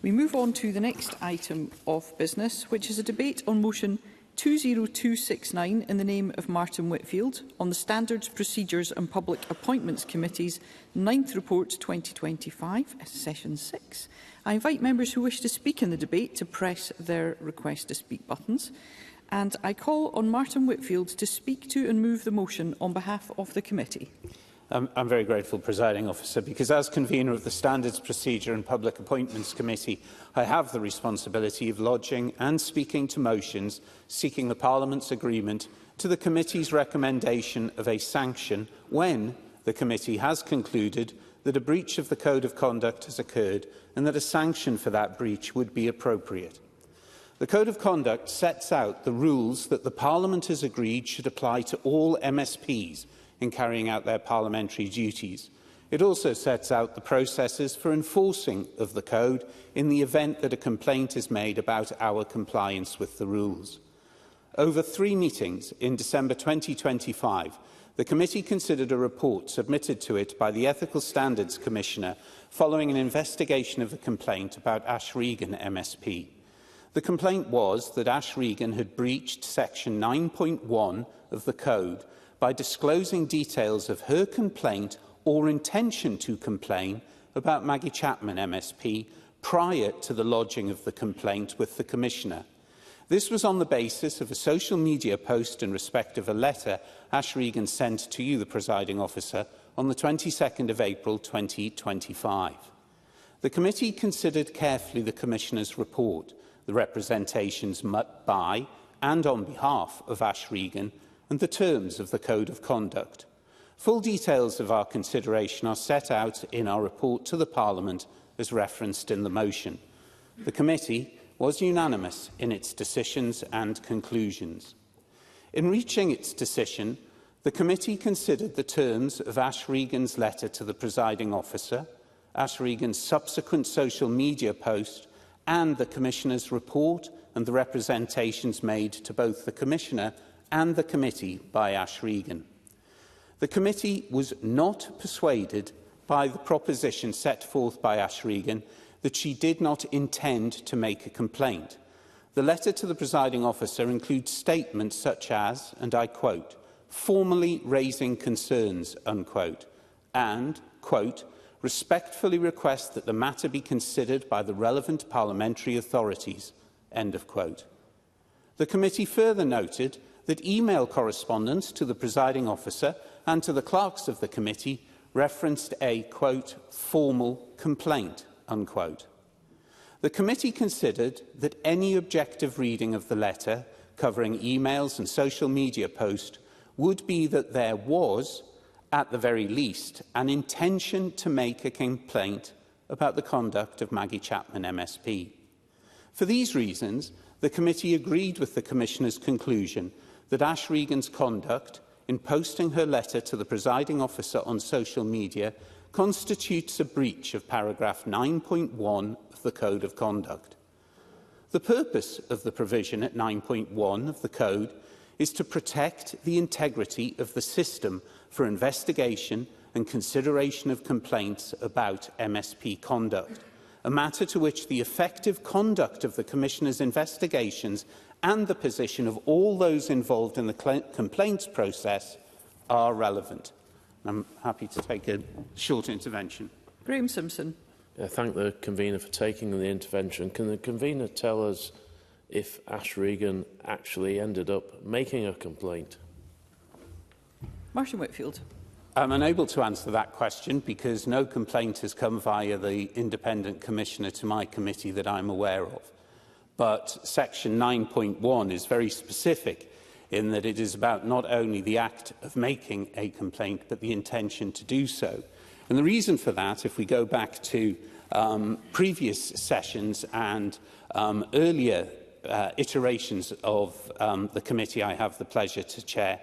We move on to the next item of business, which is a debate on motion 20269 in the name of Martin Whitfield on the Standards, Procedures and Public Appointments Committee's 9th report 2025, session 6. I invite members who wish to speak in the debate to press their request to speak buttons. And I call on Martin Whitfield to speak to and move the motion on behalf of the committee. I'm very grateful, Presiding Officer, because as convener of the Standards, Procedure and Public Appointments Committee, I have the responsibility of lodging and speaking to motions seeking the Parliament's agreement to the committee's recommendation of a sanction when the committee has concluded that a breach of the Code of Conduct has occurred and that a sanction for that breach would be appropriate. The Code of Conduct sets out the rules that the Parliament has agreed should apply to all MSPs in carrying out their parliamentary duties. It also sets out the processes for enforcing of the Code in the event that a complaint is made about our compliance with the rules. Over 3 meetings in December 2025, the committee considered a report submitted to it by the Ethical Standards Commissioner following an investigation of a complaint about Ash Regan MSP. The complaint was that Ash Regan had breached Section 9.1 of the Code by disclosing details of her complaint or intention to complain about Maggie Chapman MSP prior to the lodging of the complaint with the Commissioner. This was on the basis of a social media post in respect of a letter Ash Regan sent to you, the Presiding Officer, on the 22nd of April 2025. The committee considered carefully the Commissioner's report, the representations by and on behalf of Ash Regan, and the terms of the Code of Conduct. Full details of our consideration are set out in our report to the Parliament as referenced in the motion. The committee was unanimous in its decisions and conclusions. In reaching its decision, the committee considered the terms of Ash Regan's letter to the Presiding Officer, Ash Regan's subsequent social media post, and the Commissioner's report and the representations made to both the Commissioner and the committee by Ash Regan. The committee was not persuaded by the proposition set forth by Ash Regan that she did not intend to make a complaint. The letter to the Presiding Officer includes statements such as, and I quote, formally raising concerns, unquote, and, quote, respectfully request that the matter be considered by the relevant parliamentary authorities, end of quote. The committee further noted that email correspondence to the Presiding Officer and to the clerks of the committee referenced a, quote, formal complaint, unquote. The committee considered that any objective reading of the letter, covering emails and social media posts, would be that there was, at the very least, an intention to make a complaint about the conduct of Maggie Chapman MSP. For these reasons, the committee agreed with the Commissioner's conclusion that Ash Regan's conduct in posting her letter to the Presiding Officer on social media constitutes a breach of paragraph 9.1 of the Code of Conduct. The purpose of the provision at 9.1 of the Code is to protect the integrity of the system for investigation and consideration of complaints about MSP conduct, a matter to which the effective conduct of the Commissioner's investigations and the position of all those involved in the complaints process are relevant. I'm happy to take a short intervention. Graham Simpson. I thank the convener for taking the intervention. Can the convener tell us if Ash Regan actually ended up making a complaint? Martin Whitfield. I'm unable to answer that question because no complaint has come via the Independent Commissioner to my committee that I'm aware of. But Section 9.1 is very specific in that it is about not only the act of making a complaint, but the intention to do so. And the reason for that, if we go back to previous sessions and earlier iterations of the committee I have the pleasure to chair,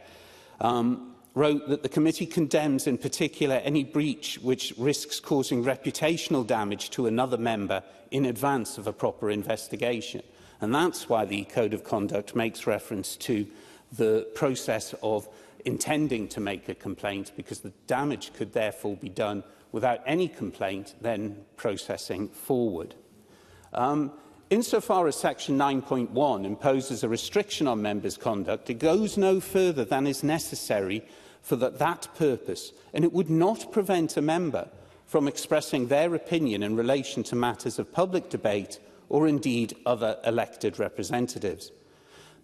wrote that the committee condemns in particular any breach which risks causing reputational damage to another member in advance of a proper investigation. And that's why the Code of Conduct makes reference to the process of intending to make a complaint, because the damage could therefore be done without any complaint then processing forward. Insofar as Section 9.1 imposes a restriction on members' conduct, it goes no further than is necessary for that purpose, and it would not prevent a member from expressing their opinion in relation to matters of public debate or indeed other elected representatives.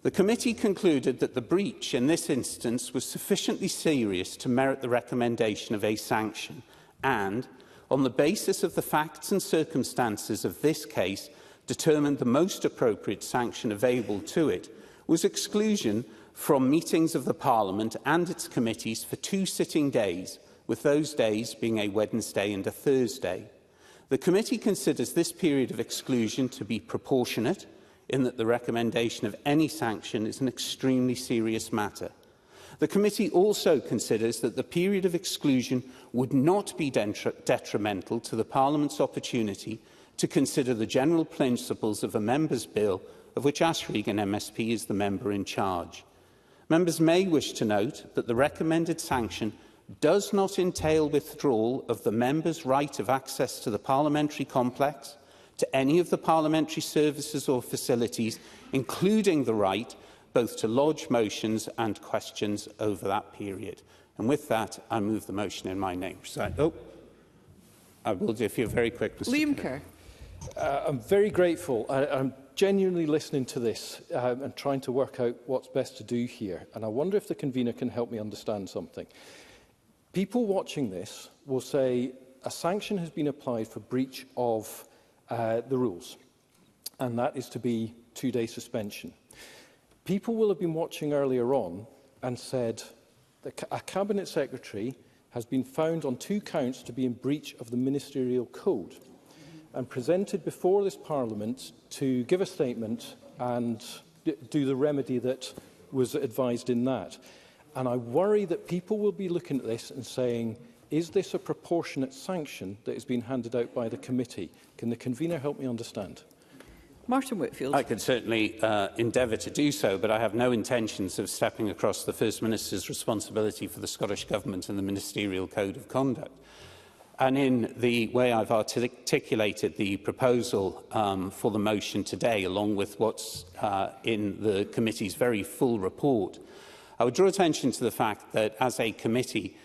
The committee concluded that the breach in this instance was sufficiently serious to merit the recommendation of a sanction and, on the basis of the facts and circumstances of this case, determined the most appropriate sanction available to it was exclusion from meetings of the Parliament and its committees for 2 sitting days, with those days being a Wednesday and a Thursday. The committee considers this period of exclusion to be proportionate, in that the recommendation of any sanction is an extremely serious matter. The committee also considers that the period of exclusion would not be detrimental to the Parliament's opportunity to consider the general principles of a Member's Bill, of which Ashregan MSP is the member in charge. Members may wish to note that the recommended sanction does not entail withdrawal of the member's right of access to the parliamentary complex, to any of the parliamentary services or facilities, including the right both to lodge motions and questions over that period. And with that, I move the motion in my name. I will do if you're very quick, Mr. Liam Kerr. I'm very grateful. I'm genuinely listening to this and trying to work out what's best to do here. And I wonder if the convener can help me understand something. People watching this will say a sanction has been applied for breach of the rules, and that is to be 2-day suspension. People will have been watching earlier on and said that a Cabinet Secretary has been found on 2 counts to be in breach of the Ministerial Code and presented before this Parliament to give a statement and do the remedy that was advised in that. And I worry that people will be looking at this and saying, is this a proportionate sanction that is being handed out by the committee? Can the convener help me understand? Martin Whitfield. I could certainly endeavour to do so, but I have no intentions of stepping across the First Minister's responsibility for the Scottish Government and the Ministerial Code of Conduct. And in the way I've articulated the proposal for the motion today, along with what's in the committee's very full report, I would draw attention to the fact that as a committee,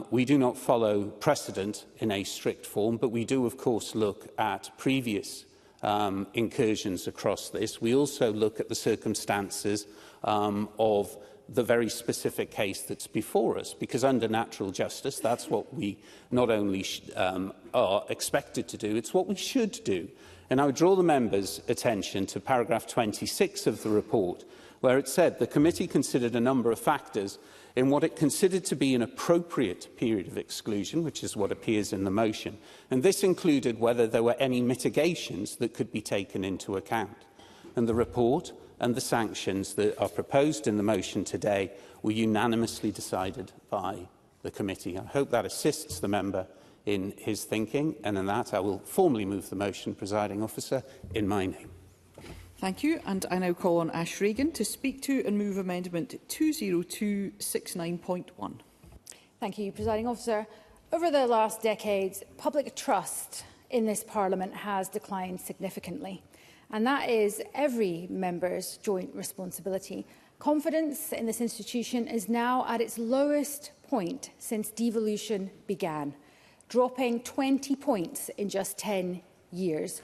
we do not follow precedent in a strict form, but we do, of course, look at previous incursions across this. We also look at the circumstances of the very specific case that's before us, because under natural justice, that's what we not only are expected to do, it's what we should do. And I would draw the members' attention to paragraph 26 of the report, where it said the committee considered a number of factors in what it considered to be an appropriate period of exclusion, which is what appears in the motion, and this included whether there were any mitigations that could be taken into account. And the report and the sanctions that are proposed in the motion today were unanimously decided by the committee. I hope that assists the member in his thinking, and in that I will formally move the motion, Presiding Officer, in my name. Thank you. And I now call on Ashregan to speak to and move amendment 20269.1. Thank you, Presiding Officer. Over the last decades, public trust in this Parliament has declined significantly. And that is every member's joint responsibility. Confidence in this institution is now at its lowest point since devolution began, dropping 20 points in just 10 years.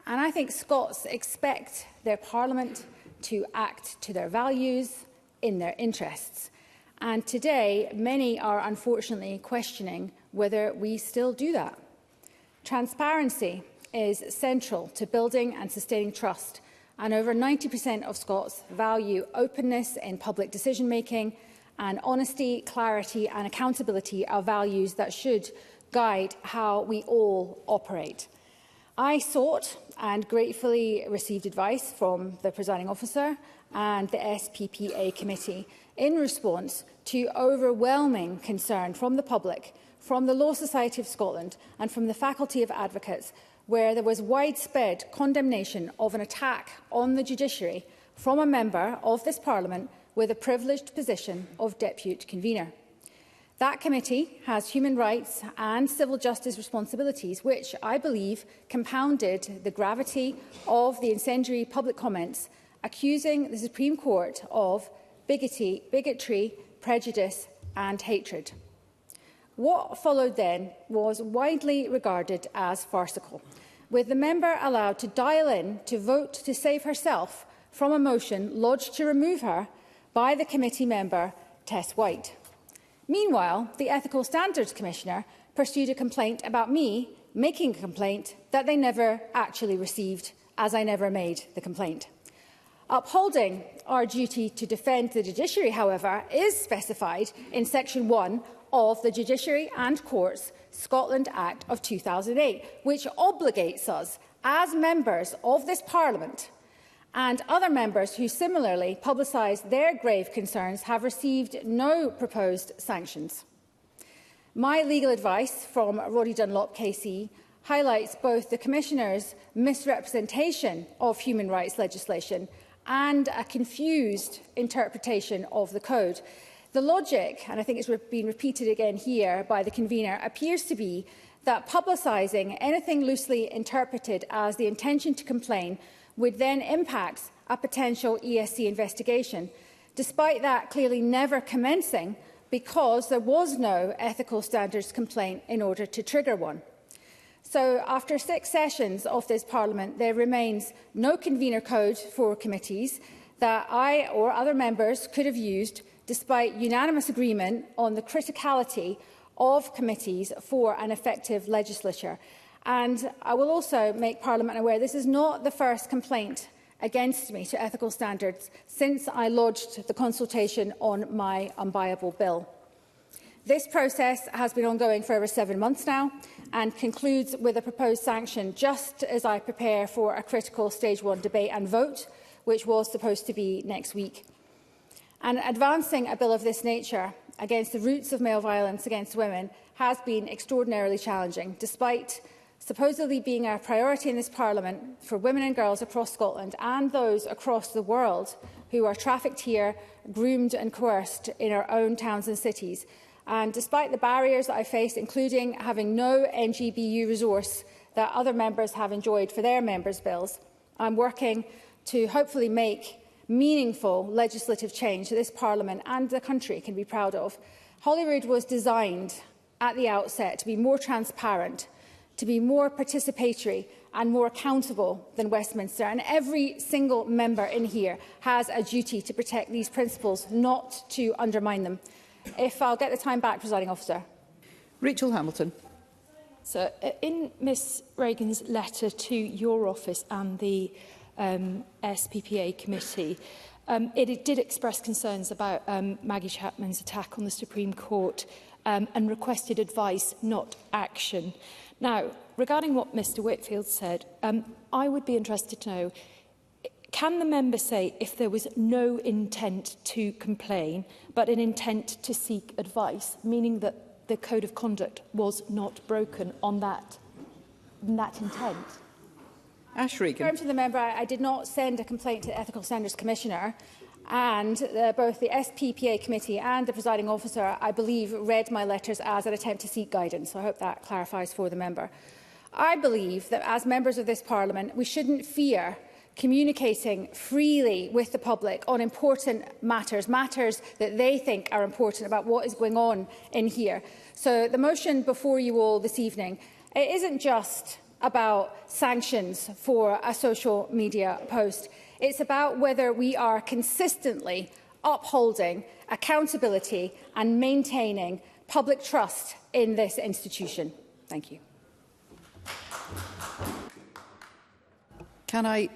And I think Scots expect their Parliament to act to their values in their interests. And today, many are unfortunately questioning whether we still do that. Transparency is central to building and sustaining trust, and over 90% of Scots value openness in public decision-making, and honesty, clarity and accountability are values that should guide how we all operate. I sought and gratefully received advice from the Presiding Officer and the SPPA Committee in response to overwhelming concern from the public, from the Law Society of Scotland and from the Faculty of Advocates, where there was widespread condemnation of an attack on the judiciary from a member of this Parliament with a privileged position of Deputy Convener. That committee has human rights and civil justice responsibilities, which I believe compounded the gravity of the incendiary public comments accusing the Supreme Court of bigotry, prejudice and hatred. What followed then was widely regarded as farcical, with the member allowed to dial in to vote to save herself from a motion lodged to remove her by the committee member Tess White. Meanwhile, the Ethical Standards Commissioner pursued a complaint about me making a complaint that they never actually received, as I never made the complaint. Upholding our duty to defend the judiciary, however, is specified in Section 1 of the Judiciary and Courts Scotland Act of 2008, which obligates us, as members of this Parliament, and other members who similarly publicised their grave concerns have received no proposed sanctions. My legal advice from Roddy Dunlop KC highlights both the Commissioner's misrepresentation of human rights legislation and a confused interpretation of the code. The logic, and I think it's been repeated again here by the convener, appears to be that publicising anything loosely interpreted as the intention to complain would then impact a potential ESC investigation, despite that clearly never commencing because there was no ethical standards complaint in order to trigger one. So, after 6 sessions of this Parliament, there remains no convener code for committees that I or other members could have used, despite unanimous agreement on the criticality of committees for an effective legislature. And I will also make Parliament aware this is not the first complaint against me to ethical standards since I lodged the consultation on my unbuyable bill. This process has been ongoing for over 7 months now and concludes with a proposed sanction just as I prepare for a critical Stage 1 debate and vote, which was supposed to be next week. And advancing a bill of this nature against the roots of male violence against women has been extraordinarily challenging, despite supposedly being a priority in this Parliament for women and girls across Scotland and those across the world who are trafficked here, groomed and coerced in our own towns and cities. And despite the barriers that I faced, including having no NGBU resource that other members have enjoyed for their members' bills, I'm working to hopefully make meaningful legislative change that this Parliament and the country can be proud of. Holyrood was designed at the outset to be more transparent, to be more participatory and more accountable than Westminster. And every single member in here has a duty to protect these principles, not to undermine them. If I'll get the time back, Presiding Officer. Rachel Hamilton. So, in Ms Reagan's letter to your office and the SPPA committee, it did express concerns about Maggie Chapman's attack on the Supreme Court and requested advice, not action. Now, regarding what Mr Whitfield said, I would be interested to know, can the member say if there was no intent to complain, but an intent to seek advice, meaning that the Code of Conduct was not broken on that intent? Ash Regan. To the member, I did not send a complaint to the Ethical Standards Commissioner, and both the SPPA committee and the presiding officer, I believe, read my letters as an attempt to seek guidance. So I hope that clarifies for the member. I believe that as members of this Parliament, we shouldn't fear communicating freely with the public on important matters that they think are important about what is going on in here. So the motion before you all this evening, it isn't just about sanctions for a social media post. It's about whether we are consistently upholding accountability and maintaining public trust in this institution. Thank you. Can I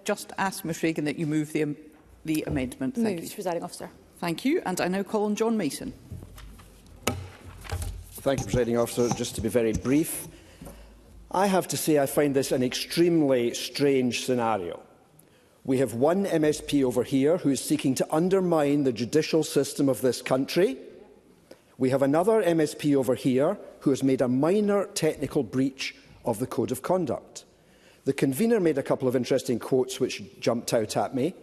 just ask Ms Regan that you move the amendment? Thank you, Presiding Officer. Thank you. And I now call on John Mason. Thank you, Presiding Officer. Just to be very brief, I have to say I find this an extremely strange scenario. We have one MSP over here who is seeking to undermine the judicial system of this country. We have another MSP over here who has made a minor technical breach of the Code of Conduct. The convener made a couple of interesting quotes which jumped out at me.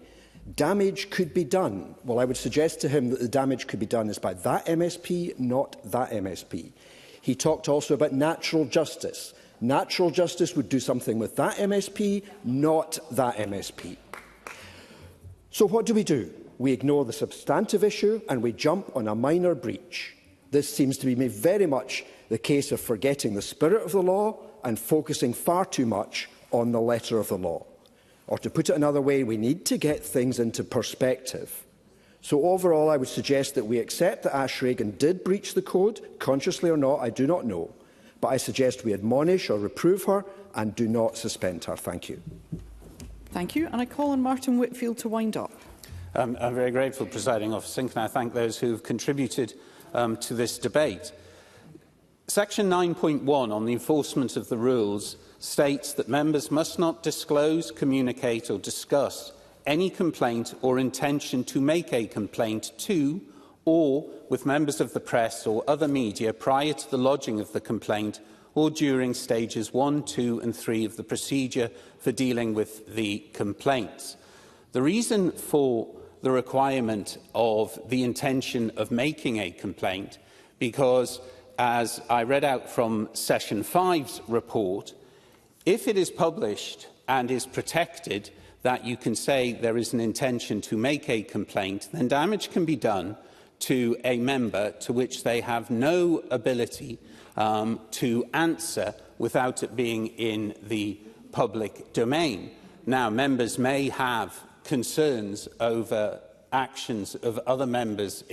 Damage could be done. Well, I would suggest to him that the damage could be done is by that MSP, not that MSP. He talked also about natural justice. Natural justice would do something with that MSP, not that MSP. So what do? We ignore the substantive issue and we jump on a minor breach. This seems to be very much the case of forgetting the spirit of the law and focusing far too much on the letter of the law. Or to put it another way, we need to get things into perspective. So overall, I would suggest that we accept that Ash Regan did breach the code, consciously or not, I do not know. But I suggest we admonish or reprove her and do not suspend her. Thank you. Thank you. And I call on Martin Whitfield to wind up. I'm very grateful, Presiding Officer, and can I thank those who have contributed to this debate. Section 9.1 on the enforcement of the rules states that members must not disclose, communicate or discuss any complaint or intention to make a complaint to or with members of the press or other media prior to the lodging of the complaint or during stages 1, 2 and 3 of the procedure for dealing with the complaints. The reason for the requirement of the intention of making a complaint, because as I read out from Session 5's report, if it is published and is protected that you can say there is an intention to make a complaint, then damage can be done to a member to which they have no ability to answer without it being in the public domain. Now, members may have concerns over actions of other members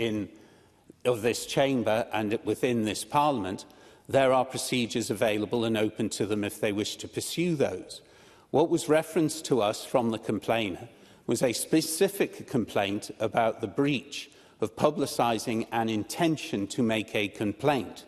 of this chamber and within this Parliament. There are procedures available and open to them if they wish to pursue those. What was referenced to us from the complainer was a specific complaint about the breach of publicising an intention to make a complaint.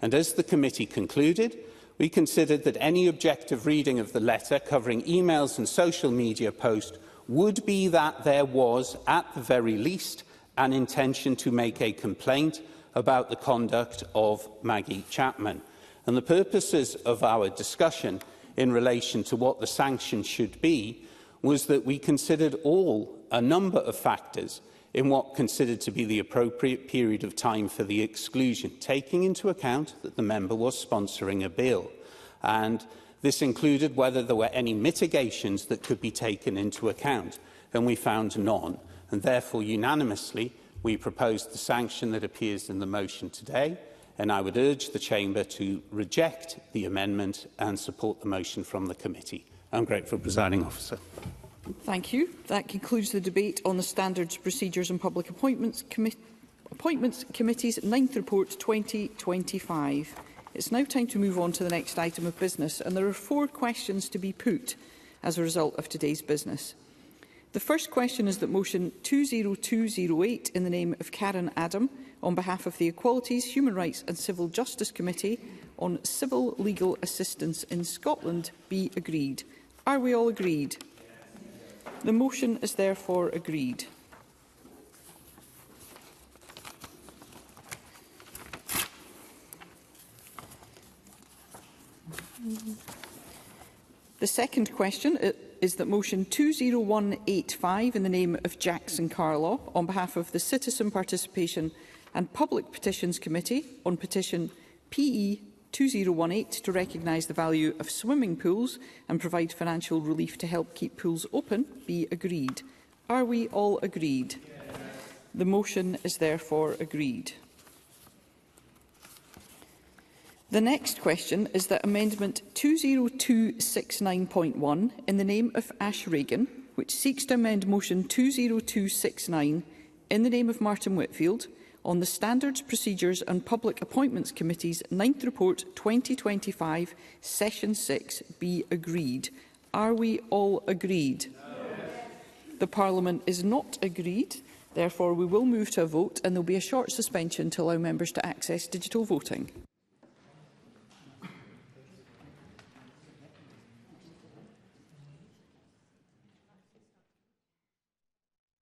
And as the committee concluded, we considered that any objective reading of the letter covering emails and social media posts would be that there was, at the very least, an intention to make a complaint about the conduct of Maggie Chapman. And the purposes of our discussion in relation to what the sanction should be was that we considered a number of factors in what considered to be the appropriate period of time for the exclusion, taking into account that the member was sponsoring a bill. And this included whether there were any mitigations that could be taken into account, and we found none. And therefore, unanimously, we proposed the sanction that appears in the motion today, and I would urge the Chamber to reject the amendment and support the motion from the committee. I'm grateful, Presiding Officer. Thank you. That concludes the debate on the Standards, Procedures and Public Appointments Committee's 9th report 2025. It's now time to move on to the next item of business, and there are 4 questions to be put as a result of today's business. The first question is that motion 20208 in the name of Karen Adam on behalf of the Equalities, Human Rights and Civil Justice Committee on civil legal assistance in Scotland be agreed. Are we all agreed? The motion is therefore agreed. The second question is that motion 20185 in the name of Jackson Carlaw on behalf of the Citizen Participation and Public Petitions Committee on petition PE 2018 to recognise the value of swimming pools and provide financial relief to help keep pools open be agreed. Are we all agreed? Yes. The motion is therefore agreed. The next question is that Amendment 20269.1 in the name of Ash Regan, which seeks to amend motion 20269 in the name of Martin Whitfield, on the Standards, Procedures and Public Appointments Committee's 9th report 2025, Session 6, be agreed. Are we all agreed? No. The Parliament is not agreed. Therefore, we will move to a vote and there will be a short suspension to allow members to access digital voting.